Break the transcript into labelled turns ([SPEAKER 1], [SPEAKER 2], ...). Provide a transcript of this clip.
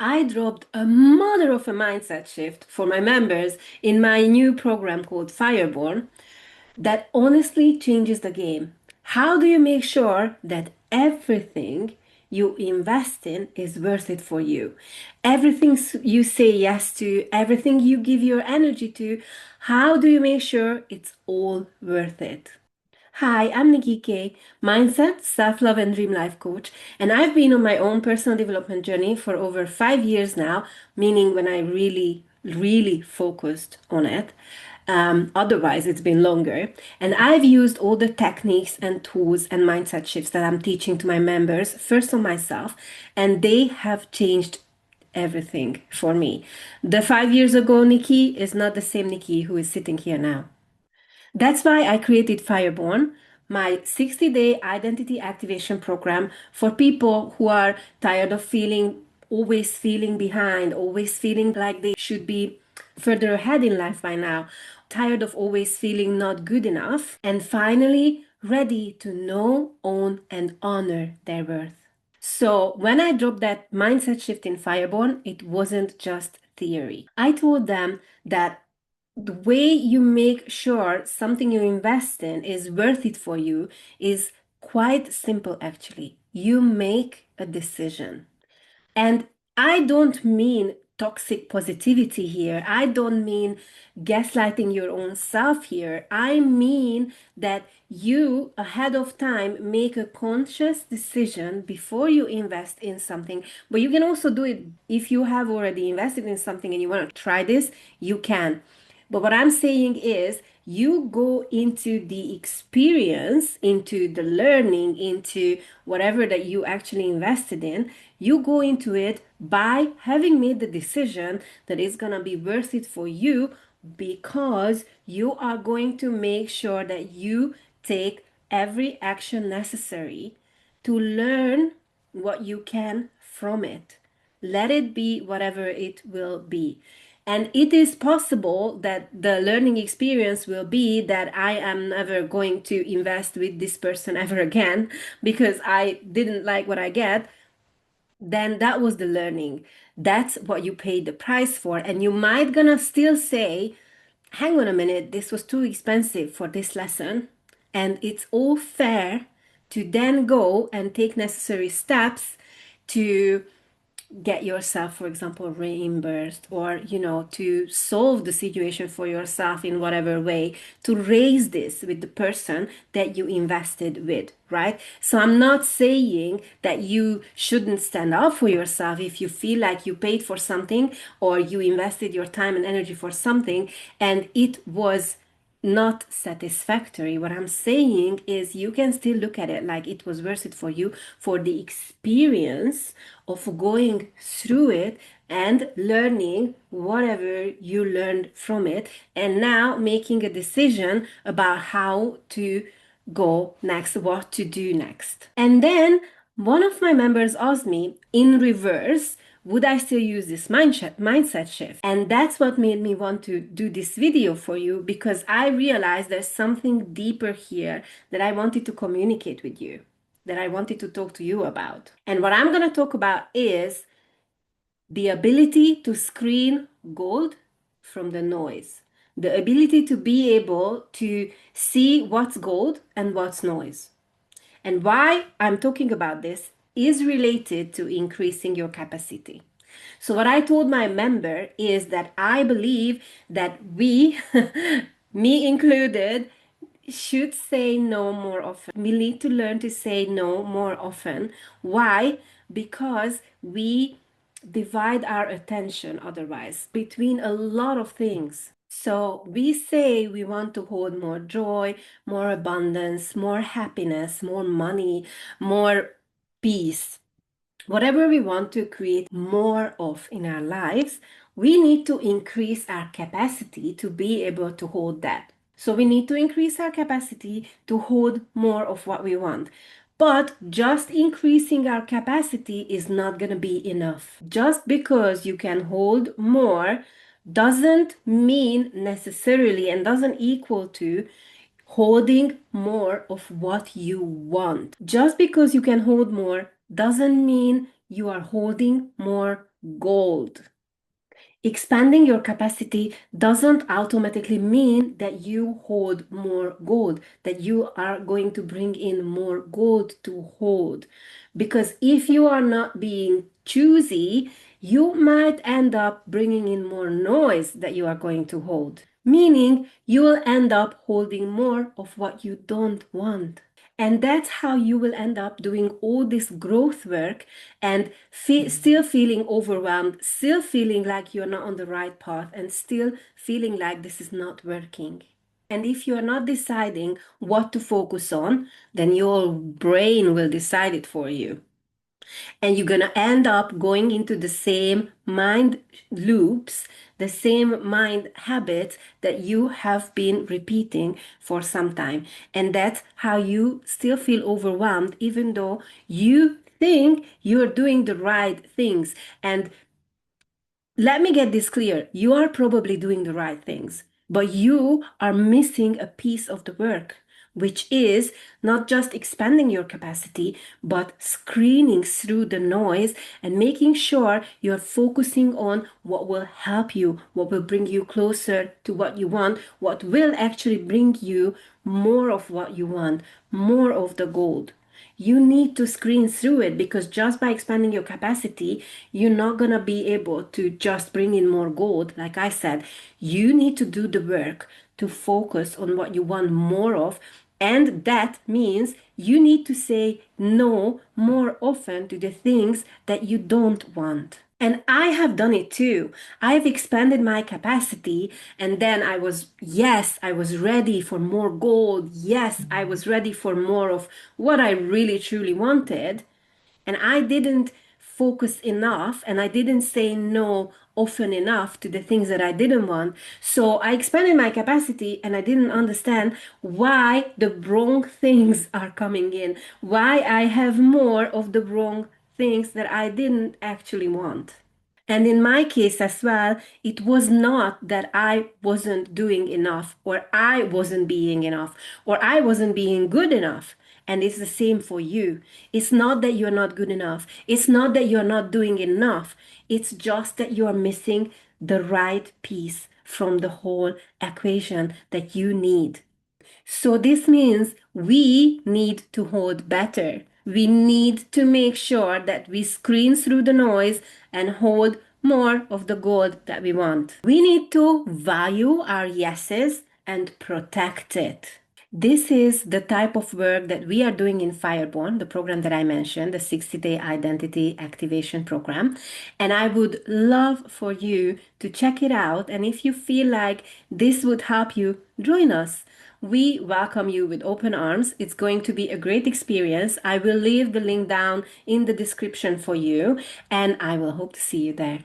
[SPEAKER 1] I dropped a mother of a mindset shift for my members in my new program called FIREBORNE that honestly changes the game. How do you make sure that everything you invest in is worth it for you? Everything you say yes to, everything you give your energy to, how do you make sure it's all worth it? Hi, I'm Nikki K, mindset, self-love, and dream life coach, and I've been on my own personal development journey for over 5 years now, meaning when I really focused on it. Otherwise, it's been longer. And I've used all the techniques and tools and mindset shifts that I'm teaching to my members, first on myself, and they have changed everything for me. The 5 years ago Nikki is not the same Nikki who is sitting here now. That's why I created FIREBORNE, my 60-day identity activation program for people who are tired of always feeling behind, always feeling like they should be further ahead in life by now, tired of always feeling not good enough, and finally ready to know, own, and honor their worth. So when I dropped that mindset shift in FIREBORNE, it wasn't just theory. I told them that the way you make sure something you invest in is worth it for you is quite simple, actually. You make a decision. And I don't mean toxic positivity here. I don't mean gaslighting your own self here. I mean that you, ahead of time, make a conscious decision before you invest in something. But you can also do it if you have already invested in something and you want to try this, you can. But what I'm saying is, you go into the experience, into the learning, into whatever that you actually invested in. You go into it by having made the decision that it's going to be worth it for you because you are going to make sure that you take every action necessary to learn what you can from it. Let it be whatever it will be. And it is possible that the learning experience will be that I am never going to invest with this person ever again because I didn't like what I get. Then that was the learning. That's what you paid the price for. And you might gonna still say, hang on a minute, this was too expensive for this lesson. And it's all fair to then go and take necessary steps to get yourself, for example, reimbursed, or to solve the situation for yourself in whatever way, to raise this with the person that you invested with, right? So I'm not saying that you shouldn't stand up for yourself if you feel like you paid for something or you invested your time and energy for something and it was not satisfactory. What I'm saying is you can still look at it like it was worth it for you, for the experience of going through it and learning whatever you learned from it, and now making a decision about how to go next, what to do next. And then one of my members asked me in reverse, would I still use this mindset shift? And that's what made me want to do this video for you, because I realized there's something deeper here that I wanted to communicate with you, that I wanted to talk to you about. And what I'm going to talk about is the ability to screen gold from the noise, the ability to be able to see what's gold and what's noise. And why I'm talking about this is related to increasing your capacity. So what I told my member is that I believe that we, me included, should say no more often. We need to learn to say no more often. Why? Because we divide our attention otherwise between a lot of things. So we say we want to hold more joy, more abundance, more happiness, more money, more peace. Whatever we want to create more of in our lives, we need to increase our capacity to be able to hold that. So we need to increase our capacity to hold more of what we want. But just increasing our capacity is not going to be enough. Just because you can hold more doesn't mean necessarily and doesn't equal to holding more of what you want. Just because you can hold more doesn't mean you are holding more gold. Expanding your capacity doesn't automatically mean that you hold more gold, that you are going to bring in more gold to hold. Because if you are not being choosy, you might end up bringing in more noise that you are going to hold, meaning you will end up holding more of what you don't want. And that's how you will end up doing all this growth work and still feeling overwhelmed, still feeling like you're not on the right path, and still feeling like this is not working. And if you're not deciding what to focus on, then your brain will decide it for you. And you're going to end up going into the same mind loops, the same mind habits that you have been repeating for some time. And that's how you still feel overwhelmed, even though you think you're doing the right things. And let me get this clear. You are probably doing the right things, but you are missing a piece of the work, which is not just expanding your capacity, but screening through the noise and making sure you're focusing on what will help you, what will bring you closer to what you want, what will actually bring you more of what you want, more of the gold. You need to screen through it, because just by expanding your capacity, you're not going to be able to just bring in more gold. Like I said, you need to do the work to focus on what you want more of. And that means you need to say no more often to the things that you don't want. And I have done it too. I've expanded my capacity, and then yes, I was ready for more gold. Yes, I was ready for more of what I really truly wanted. And I didn't focus enough, and I didn't say no often enough to the things that I didn't want. So I expanded my capacity, and I didn't understand why the wrong things are coming in, why I have more of the wrong things that I didn't actually want. And in my case as well, it was not that I wasn't doing enough, or I wasn't being enough, or I wasn't being good enough. And it's the same for you. It's not that you're not good enough. It's not that you're not doing enough. It's just that you're missing the right piece from the whole equation that you need. So this means we need to hold better. We need to make sure that we screen through the noise and hold more of the gold that we want. We need to value our yeses and protect it. This is the type of work that we are doing in FIREBORNE, the program that I mentioned, the 60-day identity activation program. And I would love for you to check it out. And if you feel like this would help you, join us. We welcome you with open arms. It's going to be a great experience. I will leave the link down in the description for you, and I will hope to see you there.